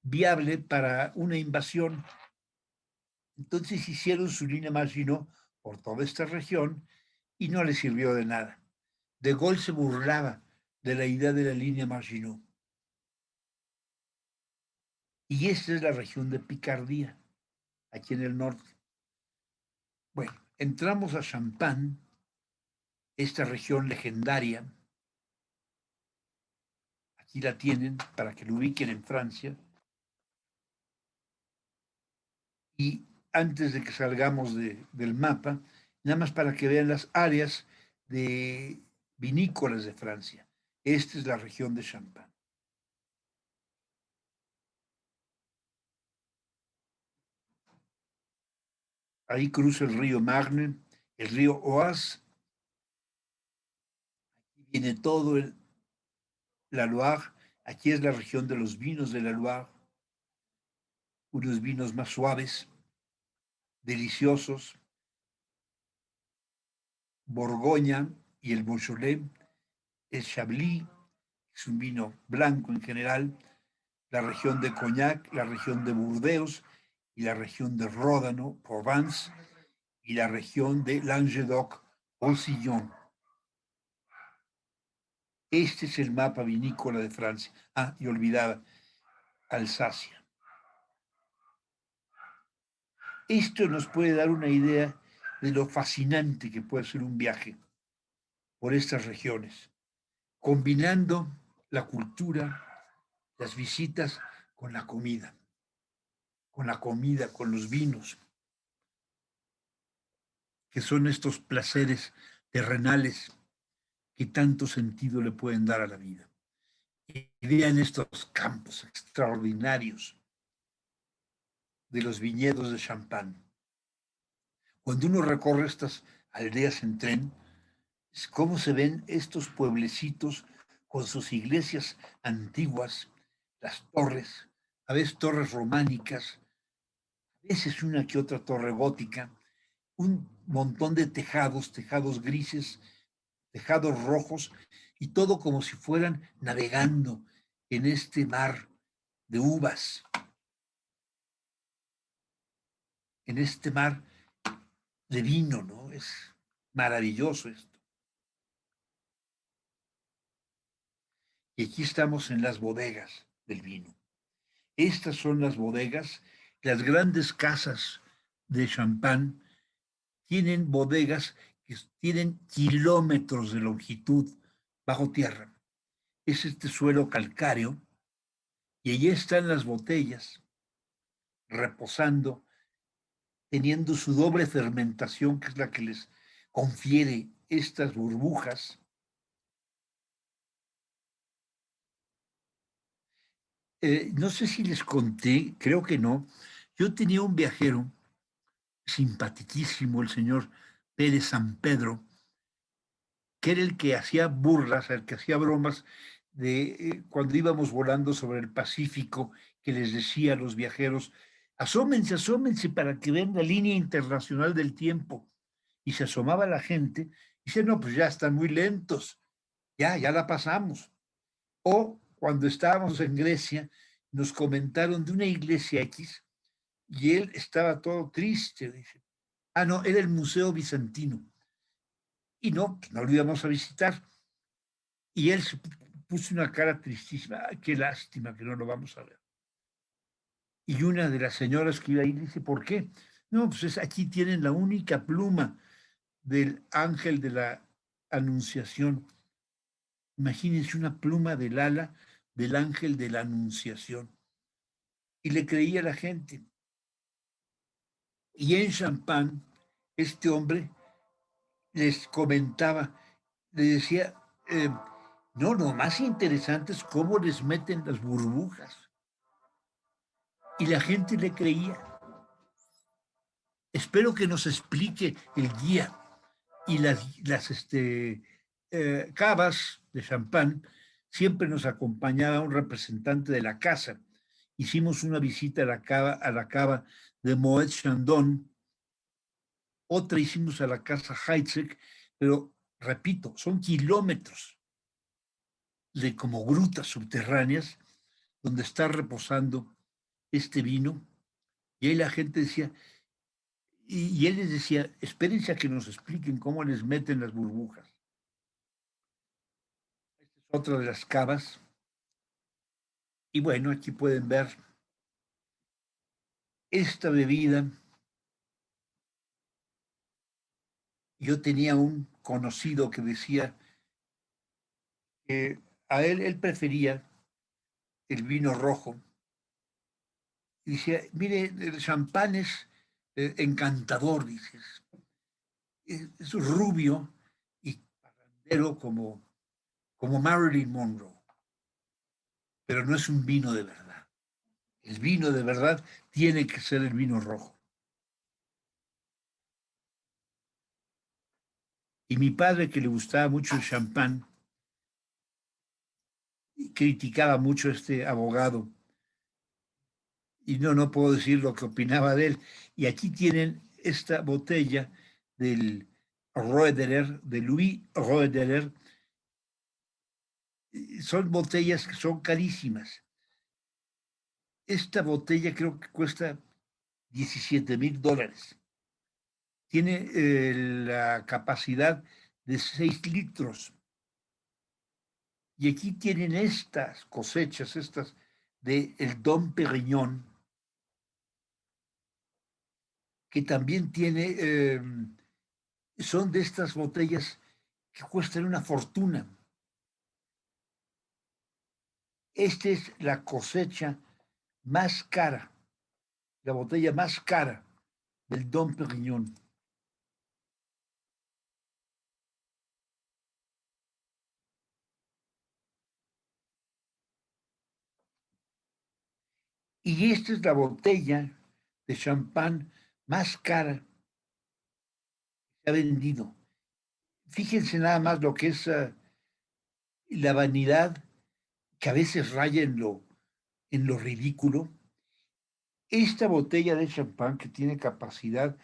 viable para una invasión. Entonces hicieron su línea Maginot por toda esta región y no le sirvió de nada. De Gaulle se burlaba de la idea de la línea Maginot. Y esta es la región de Picardía, aquí en el norte. Bueno, entramos a Champagne, esta región legendaria. Aquí la tienen para que lo ubiquen en Francia. Y antes de que salgamos del mapa, nada más para que vean las áreas de vinícolas de Francia. Esta es la región de Champagne. Ahí cruza el río Marne, el río Oise, viene todo la Loire. Aquí es la región de los vinos de la Loire, unos vinos más suaves, deliciosos. Borgoña y el Beaujolais, el Chablis, es un vino blanco en general, la región de Cognac, la región de Burdeos y la región de Ródano, Provence, y la región de Languedoc-Roussillon. Este es el mapa vinícola de Francia. Ah, y olvidaba, Alsacia. Esto nos puede dar una idea de lo fascinante que puede ser un viaje por estas regiones, combinando la cultura, las visitas con la comida, con los vinos, que son estos placeres terrenales que tanto sentido le pueden dar a la vida. Y vean estos campos extraordinarios de los viñedos de champán. Cuando uno recorre estas aldeas en tren, es cómo se ven estos pueblecitos con sus iglesias antiguas, las torres, a veces torres románicas, a veces una que otra torre gótica, un montón de tejados, tejados grises, tejados rojos, y todo como si fueran navegando en este mar de uvas, en este mar de vino, ¿no? Es maravilloso esto. Y aquí estamos en las bodegas del vino. Estas son las bodegas, las grandes casas de champán tienen bodegas que tienen kilómetros de longitud bajo tierra. Es este suelo calcáreo y allí están las botellas reposando, teniendo su doble fermentación, que es la que les confiere estas burbujas. No sé si les conté, creo que no. Yo tenía un viajero simpaticísimo, el señor Pérez San Pedro, que era el que hacía burlas, el que hacía bromas de cuando íbamos volando sobre el Pacífico, que les decía a los viajeros, asómense, asómense para que vean la línea internacional del tiempo. Y se asomaba la gente y dice, no, pues ya están muy lentos, ya la pasamos. O cuando estábamos en Grecia, nos comentaron de una iglesia X y él estaba todo triste. Dice, ah, no, era el Museo Bizantino. Y no, pues no lo íbamos a visitar. Y él se puso una cara tristísima. Ay, qué lástima que no lo vamos a ver. Y una de las señoras que iba ahí dice, ¿por qué? No, pues aquí tienen la única pluma del ángel de la Anunciación. Imagínense una pluma del ala del ángel de la Anunciación. Y le creía a la gente. Y en Champán, este hombre les comentaba, le decía, no, lo más interesante es cómo les meten las burbujas. Y la gente le creía. Espero que nos explique el guía y las cavas de champán. Siempre nos acompañaba un representante de la casa. Hicimos una visita a la cava de Moet Chandon, otra hicimos a la casa Heidsieck, pero repito, son kilómetros de como grutas subterráneas donde está reposando este vino. Y ahí la gente decía, y él les decía, espérense a que nos expliquen cómo les meten las burbujas. Esta es otra de las cavas. Y bueno, aquí pueden ver esta bebida. Yo tenía un conocido que decía que a él prefería el vino rojo. Y decía, mire, el champán es encantador, dices. Es rubio y parrandero como Marilyn Monroe, pero no es un vino de verdad. El vino de verdad tiene que ser el vino rojo. Y mi padre, que le gustaba mucho el champán, criticaba mucho a este abogado. Y no puedo decir lo que opinaba de él. Y aquí tienen esta botella del Roederer, de Louis Roederer. Son botellas que son carísimas. Esta botella creo que cuesta $17,000. Tiene la capacidad de 6 litros. Y aquí tienen estas cosechas, estas de el Dom Perignon, que también tiene, son de estas botellas que cuestan una fortuna. Esta es la cosecha más cara, la botella más cara del Dom Perignon. Y esta es la botella de champán más cara que se ha vendido. Fíjense nada más lo que es la vanidad que a veces raya en lo ridículo. Esta botella de champán que tiene capacidad,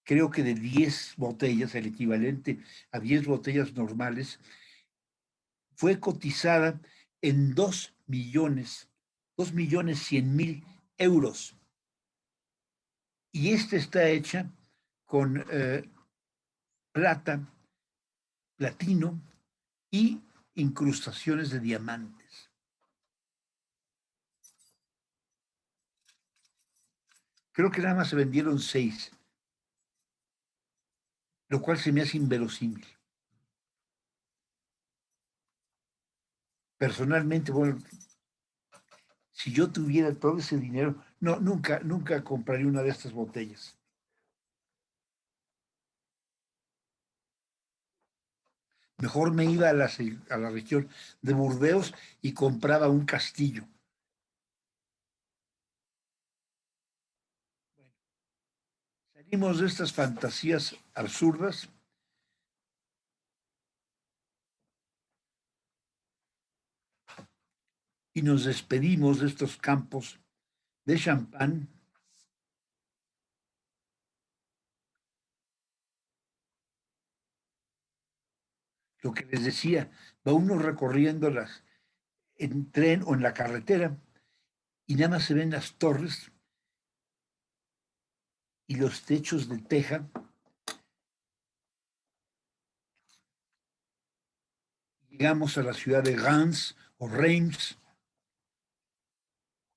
creo que de 10 botellas, el equivalente a 10 botellas normales, fue cotizada en 2.100.000 euros. Y esta está hecha con plata, platino y incrustaciones de diamantes. Creo que nada más se vendieron 6, lo cual se me hace inverosímil. Personalmente, bueno, si yo tuviera todo ese dinero, no, nunca compraría una de estas botellas. Mejor me iba a la región de Burdeos y compraba un castillo. Salimos de estas fantasías absurdas y nos despedimos de estos campos de champán. Lo que les decía, va uno recorriéndolas en tren o en la carretera y nada más se ven las torres y los techos de teja. Llegamos a la ciudad de Reims o Reims.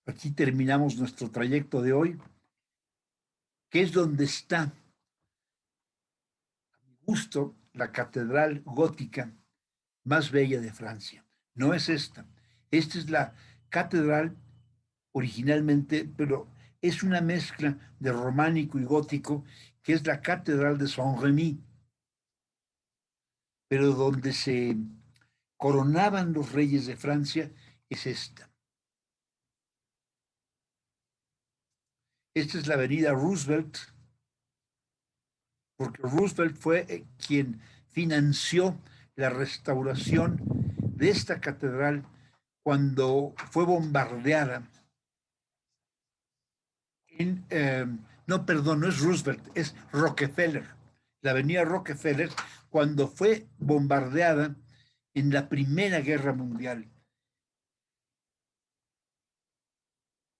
Aquí terminamos nuestro trayecto de hoy, que es donde está, a mi gusto, la catedral gótica más bella de Francia. No es esta. Esta es la catedral originalmente, pero es una mezcla de románico y gótico, que es la catedral de Saint-Rémy, pero donde se coronaban los reyes de Francia es esta. Esta es la avenida Roosevelt, porque Roosevelt fue quien financió la restauración de esta catedral cuando fue bombardeada no, perdón, no es Roosevelt, es Rockefeller, la avenida Rockefeller, cuando fue bombardeada en la Primera Guerra Mundial,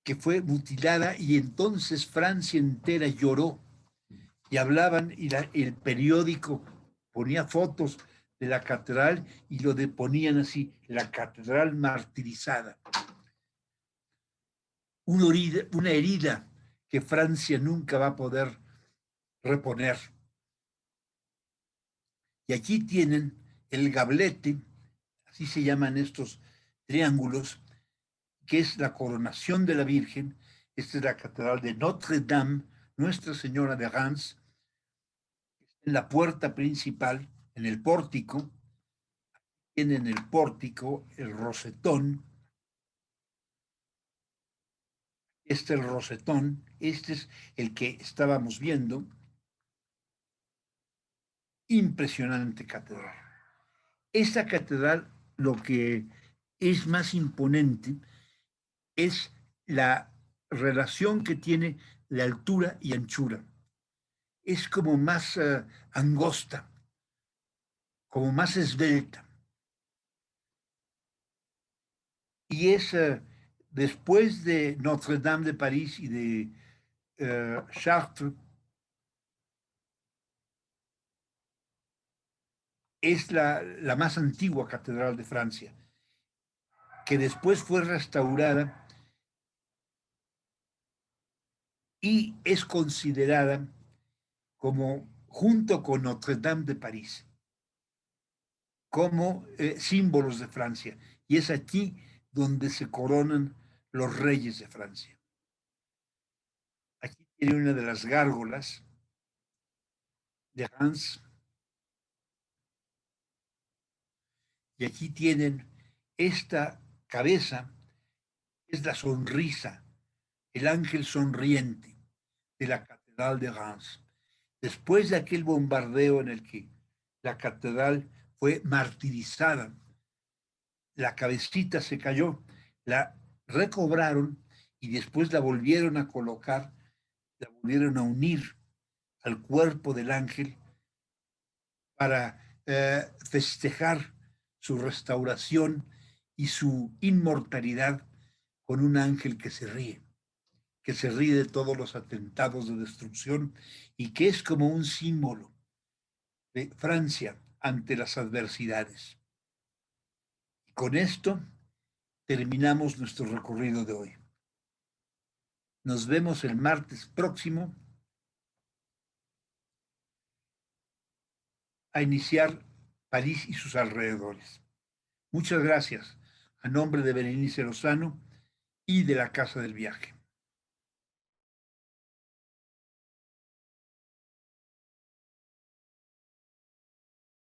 que fue mutilada y entonces Francia entera lloró y hablaban y el periódico ponía fotos de la catedral y ponían así, la catedral martirizada. Una herida que Francia nunca va a poder reponer. Y aquí tienen el gablete, así se llaman estos triángulos, que es la coronación de la Virgen. Esta es la catedral de Notre Dame, Nuestra Señora de Reims, en la puerta principal, en el pórtico. Tienen el pórtico, el rosetón. Este es el rosetón, este es el que estábamos viendo. Impresionante catedral. Esta catedral, lo que es más imponente es la relación que tiene de altura y anchura. Es como más angosta, como más esbelta. Y es después de Notre Dame de París y de Chartres, es la más antigua catedral de Francia, que después fue restaurada y es considerada como, junto con Notre Dame de París, como símbolos de Francia. Y es aquí donde se coronan los reyes de Francia. Aquí tiene una de las gárgolas de Reims. Y aquí tienen esta cabeza, es la sonrisa, el ángel sonriente de la Catedral de Reims. Después de aquel bombardeo en el que la catedral fue martirizada, la cabecita se cayó, la recobraron y después la volvieron a colocar, la volvieron a unir al cuerpo del ángel para festejar su restauración y su inmortalidad con un ángel que se ríe de todos los atentados de destrucción y que es como un símbolo de Francia ante las adversidades. Y con esto terminamos nuestro recorrido de hoy. Nos vemos el martes próximo a iniciar París y sus alrededores. Muchas gracias a nombre de Berenice Lozano y de la Casa del Viaje.